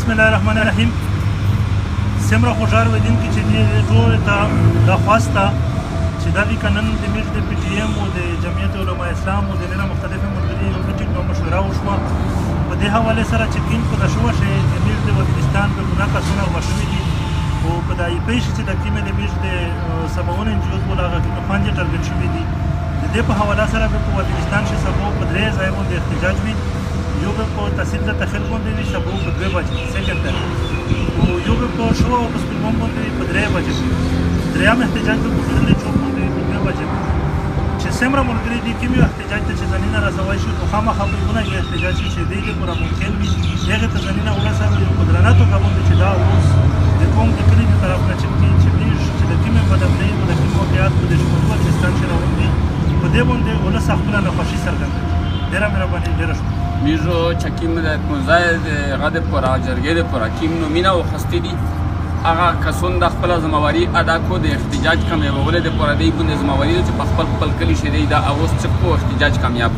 بسم الله الرحمن الرحیم. سمره خوشحال ویدونکي چې دې ټولو ته دا خواست ده چې دا وي که نن د میر د پي ټي ایم او د جمعیت علماء اسلام او د نن مختلفې ملګري یو میټینګ او مشوره وشوه. په دې حوالې سره چې کین په دا شوه چې د میر د وزیرستان په ګناه کسونه وشوي دي او په دا یې پوه شي چې د کومې د میر د سباوون انجیوز بول هغه کې خویندې ټارګټ شوي دي. د دې په حواله سره به په وزیرستان کې سبا په درې ځای باندې احتجاج وي. یو به په تحصیل د تخیل باندې وي سبا په 2 بجې سیکنډ ټایم او یو به په شو او په سپلمون باندې وي په 3 بجې. درېیم احتجاج به په ګرلې چوک باندې وي په 2 بجې. چې څومره ملګري دي کومې احتجاج ته چې ځانونه رسوای شي نو خامخا به یو نه احتجاج شي چې دې پوره ممکن وي هغې ته ځانونه ورسوي یو په درنه توګه باندې چې دا اوس د قوم د کلي د طرف نه چې د کومې بدبختۍ او د کوم واقعات په دې وزیرستان کې روان دي په دې باندې ولس خپله ناخوښي څرګندوي. ډېره مهرباني ډېره شکر. میژو چکیم د کنځای د غد پورا جرګې د پورا کیم نو مینا او خستی دي هغه کسون د خپل ځمواري ادا کو د احتجاج کمې وغولې د پورا دی ګوند ځمواري چې په خپل کلی شې دی دا اوس چې په احتجاج کامیاب